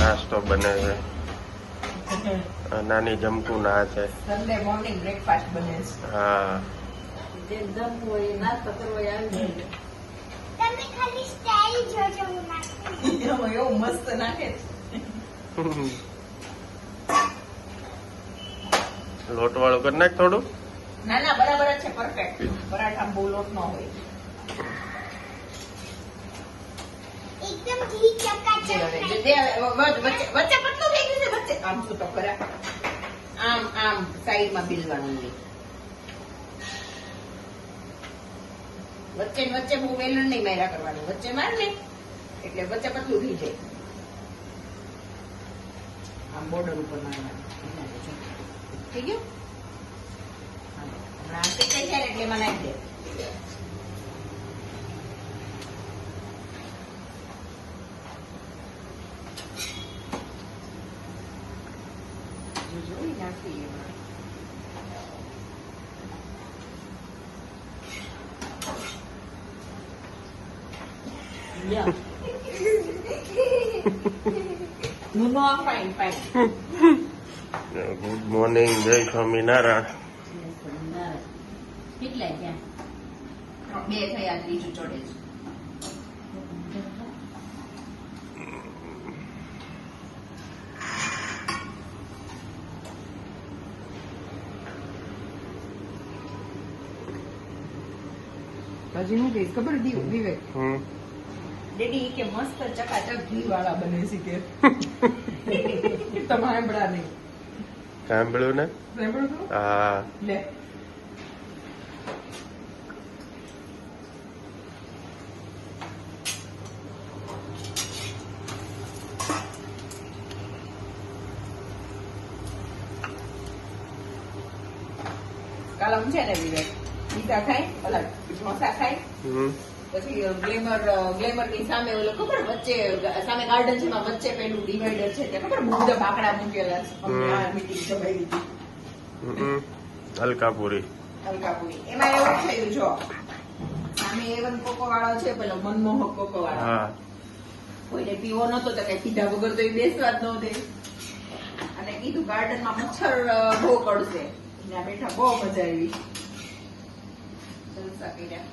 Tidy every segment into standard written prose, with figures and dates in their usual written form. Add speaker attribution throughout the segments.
Speaker 1: નાસ્તો બને છે. નાની જમતું ના છે.
Speaker 2: સન્ડે મોર્નિંગ બ્રેકફાસ્ટ બને છે.
Speaker 1: હા
Speaker 2: જે જમવું હોય નાસ્તો કરવો હોય આવી જાય.
Speaker 3: તમે ખાલી સ્ટાઈલ જોજો હું નાખું.
Speaker 2: એવું મસ્ત નાખે છે.
Speaker 1: લોટ વાળું કરી નાખ થોડું.
Speaker 2: ના ના બરાબર જ છે, પરફેક્ટ. પરાઠા બહુ લોટ ન હોય.
Speaker 3: એકદમ ઘી ચકાચક
Speaker 2: જે હવે
Speaker 3: થાય.
Speaker 2: જે વચ્ચે વચ્ચે પતલું થઈ ગયું છે. વચ્ચે આમ શું તો કરે, આમ આમ સાઈડમાં બિલવાનું નહીં. વચ્ચે ને વચ્ચે બહુ વેલણ નહીં માર્યા કરવાનું. વચ્ચે માર ને એટલે વચ્ચે પતલું થઈ જાય. આમ બોર્ડર ઉપર મારવાનું. થઈ ગયું? હમણાં આ શેકાઈ જાય ને એટલે એમાં નાખી દે. જોઈ નાખી એમાં. Yeah. No, fine, fine.
Speaker 1: Good morning, જય સ્વામિનારાયણ.
Speaker 2: કેટલા ત્યાં? બે થયા, ત્રીજું ચડે છે. હજી હું કહીશ ખબર વિવેક ડેડી કે મસ્ત ચકાચક ઘી વાળા બને છે કે તમે સાંભળ્યા નહીં?
Speaker 1: સાંભળ્યું ને?
Speaker 2: સાંભળ્યું તું?
Speaker 1: હા
Speaker 2: લે કાલમ છે ને વિવેક પીઝા ખાય, ઓલા ઢોસા ખાય, પછી ગ્લેમર ની સામે ઓલો ખબર વચ્ચે સામે ગાર્ડન છે એમાં વચ્ચે પેલું ડિવાઈડર છે તે ખબર બહુ બધા બાકડા મૂકેલા છે. અમે આ મીટિંગ જમાઈ હતી
Speaker 1: અલકાપુરી.
Speaker 2: અલકાપુરી. એમાં એવું થયું જો સામે એવન કોકો વાળો છે પેલો મનમોહક કોકો વાળો.
Speaker 1: હા
Speaker 2: કોઈને પીવો નતો તો કઈ પીધા વગર તો એ બેસવા જ ન દે. અને કીધું ગાર્ડન માં મચ્છર બહુ કડશે. ત્યાં બેઠા બહુ મજા આવી. જલસા કર્યા.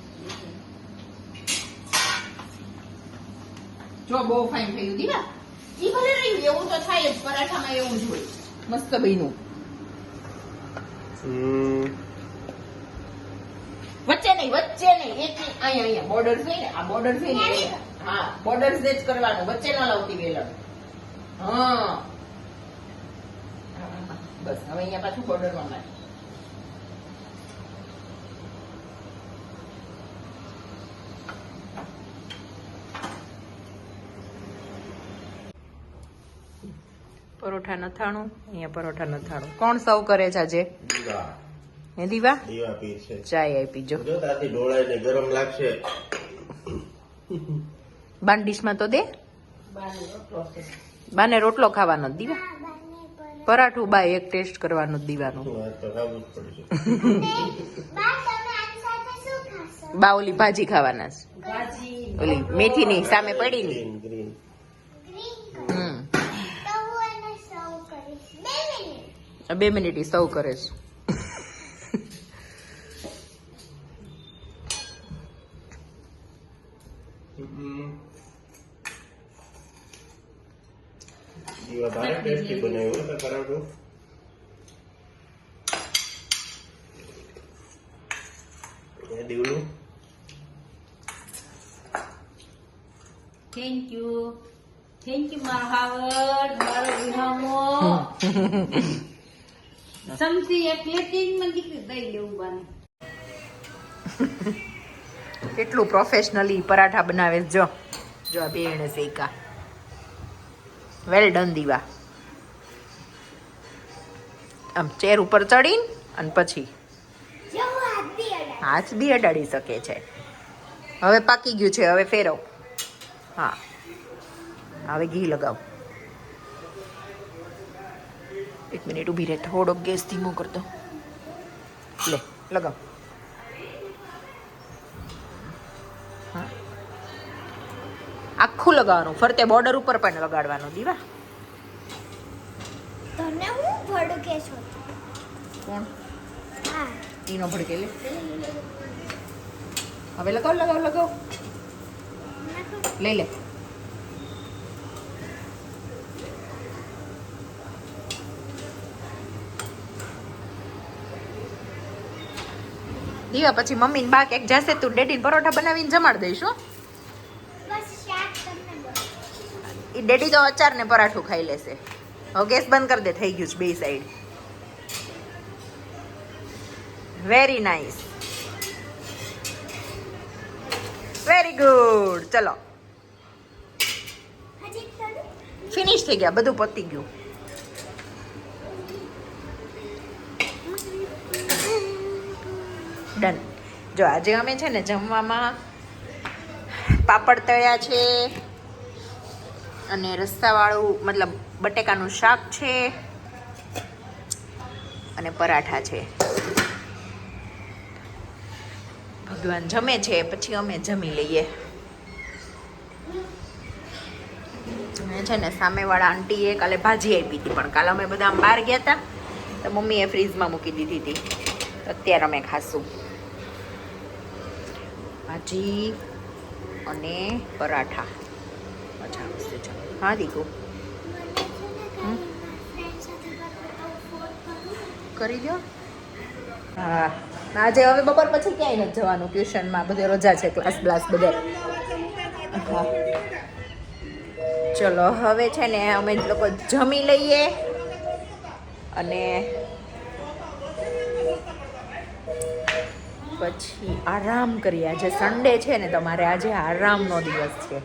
Speaker 2: જો બહુ ફાઇન થયું દીવા. ઈ ભલે રહ્યું એવું તો થાય જ, પરાઠામાં એવું જ હોય. મસ્ત બન્યું. વચ્ચે નહીં એક અહીંયા બોર્ડર છે ને, આ બોર્ડર છે ને હા બોર્ડર જ કરવાનું, વચ્ચે ન લાવતી વેલણ. હા બસ હવે અહીંયા પાછું બોર્ડરમાં નાખ. પરોઠા નથાણું, અહીંયા પરોઠા નથાણું. કોણ સર્વ કરે છે આજે? હે દીવા?
Speaker 1: દીવા પી છે.
Speaker 2: ચાય આપી જો.
Speaker 1: જો તાથી ડોળાઈને ગરમ લાગશે.
Speaker 2: બાન ડીશમાં તો દે. બાને રોટલો ખાવાનો જ દીવા. પરાઠું બા એક ટેસ્ટ કરવાનું જ દીવાનું.
Speaker 1: તો ખાવું જ પડશે.
Speaker 3: બા તમે આની સાથે શું ખાશો?
Speaker 2: બા ઓલી ભાજી ખાવાના છે. ઓલી મેથીની સામે પડી ને.
Speaker 1: Green green.
Speaker 3: ગ્રીન
Speaker 2: હમ
Speaker 3: તો હું એને સર્વ કરીશ. 2 મિનિટ.
Speaker 2: 2 મિનિટ સર્વ કરે છે.
Speaker 1: દીવા ભારે ટેસ્ટી બનાવ્યું તો પરાઠું. એ દીવલું.
Speaker 4: થેન્ક યુ મહાવર મારો વિહામો સમસી એક પ્લેટિંગ માં દીકરી દઈ લેવું બાને.
Speaker 2: કેટલું પ્રોફેશનલી પરાઠા બનાવે છે. જો આ બેને શેકા. વેલ ડન દીવા. આમ ચેર ઉપર ચડીને અને પછી
Speaker 3: જો હું હાથ બી અડાડીશ.
Speaker 2: હાથ બી અડાડી શકે છે. હવે પાકી ગયું છે, હવે ફેરવ. હા હવે ઘી લગાવ. 1 મિનિટ ઊભી રહે, થોડોક ગેસ ધીમો કરતો. લે લગાવ. હા આખું લગાવવાનું, ફરતે બોર્ડર ઉપર પણ લગાડવાનું દીવા.
Speaker 3: ભડકે છો
Speaker 2: કોણ
Speaker 3: હા
Speaker 2: ઈનો ભડકે લે હવે લગાવ લઈ લે દીવા પછી મમ્મી ને બા ક્યાંક જશે તું ડેડી પરોઠા બનાવીને જમાડ દઈશું
Speaker 3: બસ શાક તમને બોલ
Speaker 2: એ ડેડી તો અચાર ને પરાઠું ખાઈ લેશે હવે ગેસ બંધ કરી દે થઈ ગયું છે બે side very nice very good ચલો
Speaker 3: હજી થોડું
Speaker 2: ફિનિશ થઈ ગયા બધું પતી ગયું ડન જો આજે અમે છે ને જમવામાં પાપડ તળ્યા છે અને રસ્સાવાળું મતલબ બટેકાનું શાક છે અને પરાઠા છે ભગવાન જમે છે પછી અમે જમી લઈએ અને છે ને સામેવાળા આંટીએ કાલે ભાજી આપી હતી પણ કાલે અમે બધા આમ બહાર ગયા હતા તો મમ્મીએ ફ્રીજમાં મૂકી દીધી હતી તો અત્યારે અમે ખાશું ભાજી અને પરાઠા અચ્છા મસ્ત છે હા દીકુ કરી દો હા આજે હવે બપોર પછી ક્યાંય નથી જવાનું ટ્યુશનમાં બધે રજા છે ક્લાસ બ્લાસ બધે હા ચલો હવે છે ને અમે લોકો જમી લઈએ અને પછી આરામ કરીએ આજે સન્ડે છે ને તમારે આજે આરામનો દિવસ છે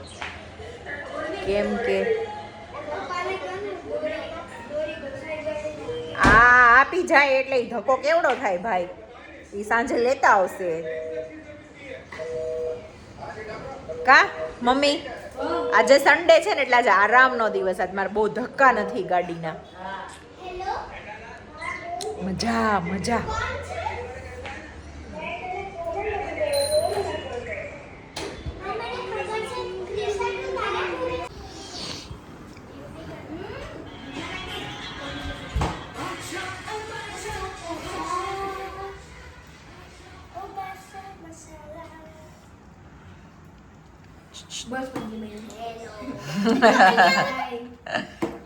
Speaker 2: કેમ કે આપી જાય એટલે ઈ ધક્કો કેવડો થાય ભાઈ એ સાંજે લેતા આવશે કા મમ્મી આજે સન્ડે છે ને એટલે આજે આરામનો દિવસ આજ મારે બહુ ધક્કા નથી ગાડીના
Speaker 3: હેલો
Speaker 2: મજા મજા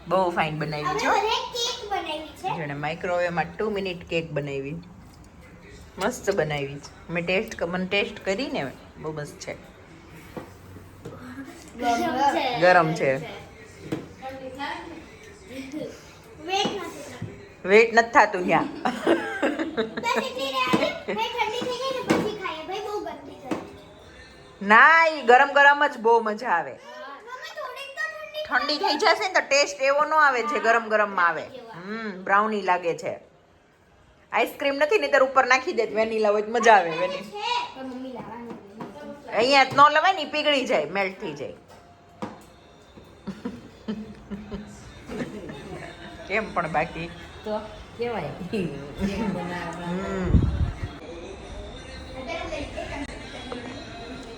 Speaker 2: બહુ ફાઇન બનાવી છો
Speaker 3: કેક બનાવી છે
Speaker 2: જેણે માઇક્રોવેવમાં 2 મિનિટ કેક બનાવી મસ્ત બનાવી મેં મને ટેસ્ટ કરી ને બહુ મસ્ત છે ગરમ છે વેટ નથી થતું ત્યાં ના ઈ ગરમ ગરમ જ બહુ મજા આવે ઠંડી થઈ જશે ને તો ટેસ્ટ એવો ન આવે છે ગરમ ગરમમાં આવે બ્રાઉની લાગે છે આઈસ્ક્રીમ નથી ને ત્યારે ઉપર નાખી દે વેનીલા હોય તો મજા આવે અહીંયા ન લવાય ને પીગળી જાય મેલ્ટ થઈ જાય કેમ પણ બાકી
Speaker 4: તો કેવાય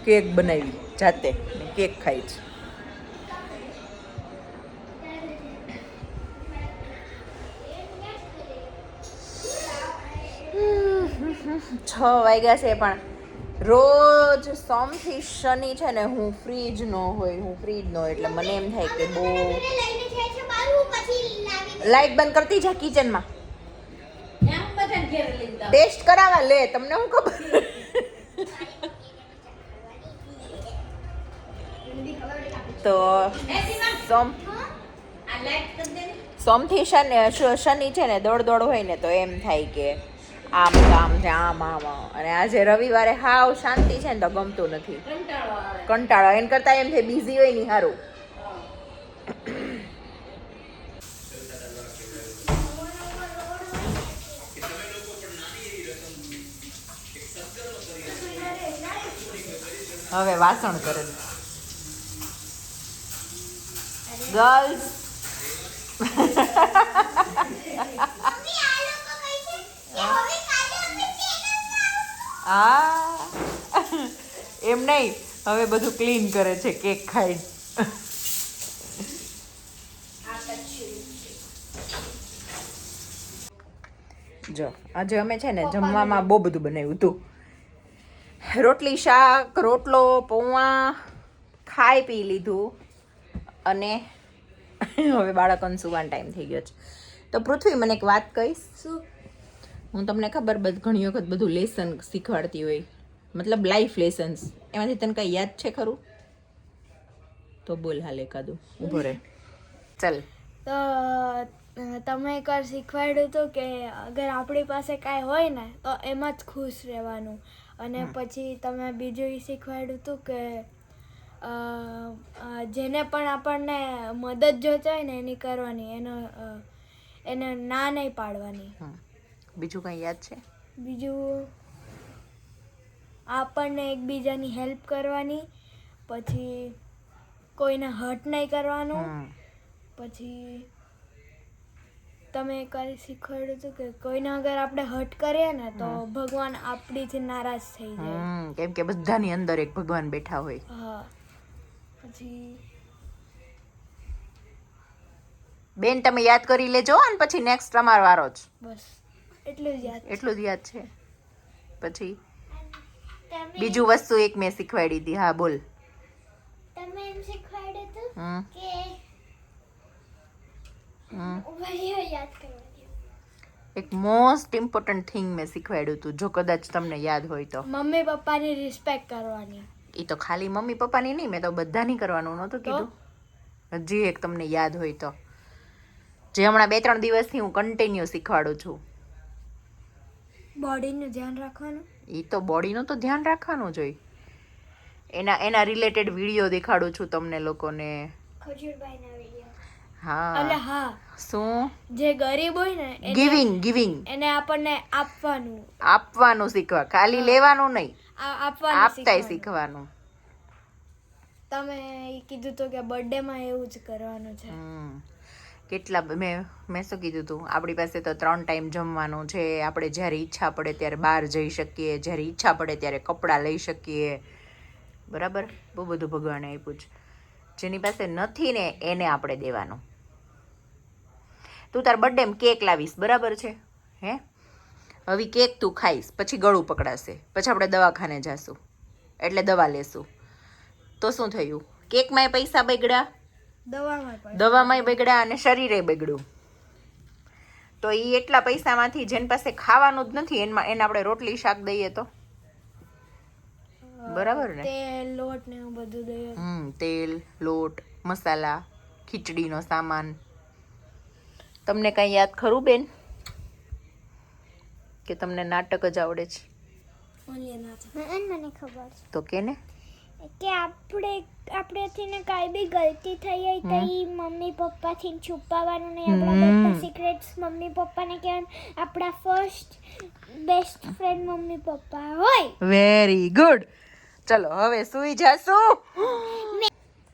Speaker 2: કેક બનાવી જાતે કેક ખાઈ છે 6 વાગ્યા છે પણ રોજ સોમથી શનિ છે ને હું ફ્રી જ ન હોય એટલે મને એમ થાય કે બહુ લાઈટ બંધ કરતી જા કિચનમાં ટેસ્ટ કરાવવા લે તમને હું ખબર તો સોમથી શનિ છે ને દોડ હોય ને તો એમ થાય કે આમ કામ છે આમ અને આજે રવિવારે હાવ શાંતિ છે ને તો ગમતું નથી કંટાળો એને કરતા એમ થાય બિઝી હોય નહીં સારું હવે વાસણ કરે ગર્લ્સ હા એમ નહીં હવે બધું ક્લીન કરે છે કેક ખાઈ જો આજે અમે છે ને જમવામાં બહુ બધું બનાવ્યું હતું. રોટલી શાક, રોટલો, પૌવા ખાઈ પી લીધું અને હવે બાળકોને સુવાનો ટાઈમ થઈ ગયો છે. તો પૃથ્વી મને એક વાત કહીશ.
Speaker 3: શું?
Speaker 2: હું તમને ખબર ઘણી વખત બધું લેસન શીખવાડતી હોય, મતલબ લાઈફ લેસન્સ, એમાંથી તને કઈ યાદ છે ખરું? તો બોલ હાલ એકાદું, ઊભો રહે. ચાલ.
Speaker 3: તો તમે એકવાર શીખવાડ્યું હતું કે અગર આપણી પાસે કાંઈ હોય ને તો એમાં જ ખુશ રહેવાનું. અને પછી તમે બીજું એ શીખવાડ્યું હતું કે જેને પણ આપણને મદદ જોઈતી હોય ને એની કરવાની, એને ના નહીં પાડવાની.
Speaker 2: બીજું કઈ યાદ છે?
Speaker 3: બીજું આપણને એકબીજાની હેલ્પ કરવાની, પછી કોઈને હર્ટ નહીં કરવાનું. પછી તમે એકવાર શીખવાડ્યું હતું કે કોઈને અગર આપણે હર્ટ કરીએ ને તો ભગવાન આપણીથી નારાજ થઈ જાય.
Speaker 2: કેમ કે બધાની અંદર એક ભગવાન બેઠા હોય.
Speaker 3: હા. પછી
Speaker 2: બેન તમે યાદ કરી લેજો અને પછી નેક્સ્ટ તમારો વારો જ.
Speaker 3: બસ એટલું જ યાદ.
Speaker 2: એટલું જ યાદ છે. પછી બીજું વસ્તુ એક મેં શીખવાડી હતી. હા બોલ.
Speaker 3: તમે એમ શીખવાડ્યું હતું
Speaker 2: હમ
Speaker 3: કે યાદ કરવાની.
Speaker 2: એક મોસ્ટ ઇમ્પોર્ટન્ટ થિંગ મેં શીખવાડ્યું હતું, જો કદાચ તમને યાદ હોય તો.
Speaker 3: મમ્મી પપ્પાની રિસ્પેક્ટ કરવાની.
Speaker 2: એ તો ખાલી મમ્મી પપ્પાની નહીં, મેં તો બધાની કરવાનું નહોતું કીધું. હજી એક તમને યાદ હોય તો, જે હમણાં 2-3 દિવસથી હું કન્ટિન્યુ શીખવાડું છું.
Speaker 3: બોડીનું ધ્યાન રાખવાનું.
Speaker 2: એ તો બોડીનું તો ધ્યાન રાખવાનું જ હોય. એના રિલેટેડ વિડીયો દેખાડું છું તમને લોકોને.
Speaker 3: ખજૂરભાઈના વિડિયો.
Speaker 2: હા.
Speaker 3: એટલે હા,
Speaker 2: શું?
Speaker 3: જે ગરીબ હોય ને
Speaker 2: ગિવિંગ
Speaker 3: એને આપણને આપવાનું.
Speaker 2: આપવાનું શીખવા, ખાલી લેવાનું નહીં,
Speaker 3: આપવાનું
Speaker 2: આપતાય શીખવાનું.
Speaker 3: તમે કીધું તો કે બર્થડે માં એવું જ કરવાનું છે.
Speaker 2: કેટલા મેં શું કીધું હતું, આપણી પાસે તો 3 ટાઈમ જમવાનું છે. આપણે જ્યારે ઈચ્છા પડે ત્યારે બહાર જઈ શકીએ, જ્યારે ઈચ્છા પડે ત્યારે કપડાં લઈ શકીએ. બરાબર? બહુ બધું ભગવાને આપ્યું છે. જેની પાસે નથી ને એને આપણે દેવાનું. તું તાર બર્થડે કેક લાવીશ, બરાબર છે? હે, હવે કેક તું ખાઈશ, પછી ગળું પકડાશે, પછી આપણે દવાખાને જાશું, એટલે દવા લેશું. તો શું થયું? કેકમાંય પૈસા બગડ્યા, દવામાં બગડ્યા અને શરીરે બગડ્યું. તો એ એટલા પૈસામાંથી જેની પાસે ખાવાનું જ નથી એને આપણે રોટલી શાક દઈએ તો બરાબર ને?
Speaker 3: તેલ, લોટ ને એવું બધું દઈએ.
Speaker 2: તેલ, લોટ, મસાલા, ખીચડીનો સામાન. તમને કઈ યાદ ખરું બેન કે તમને નાટક જ આવડે છે?
Speaker 3: મને ખબર છે.
Speaker 2: તો કે ને
Speaker 3: કે આપણેથી ને કાંઈ બી ગલતી થઈ હોય તો ઈ મમ્મી પપ્પાથી છુપાવવાનું નહીં. આપણા બધા સિક્રેટ્સ મમ્મી પપ્પાને કહેવાનું. આપણા first best friend mummy papa હોય.
Speaker 2: Very good. ચલો હવે સુઈ જાશું.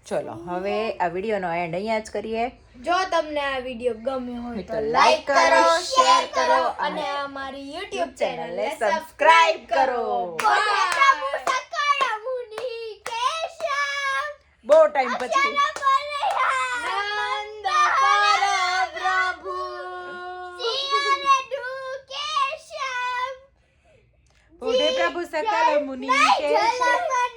Speaker 2: ચલો હવે આ વિડીયોનો એન્ડ અહીંયા જ કરીએ.
Speaker 3: જો તમને આ વિડીયો ગમ્યો હોય
Speaker 2: તો લાઈક કરો, શેર કરો
Speaker 3: અને અમારી YouTube ચેનલને
Speaker 2: સબસ્ક્રાઇબ કરો. બહુ ટાઈમ પછી પ્રભુ સકલ મુનિ કેશવ.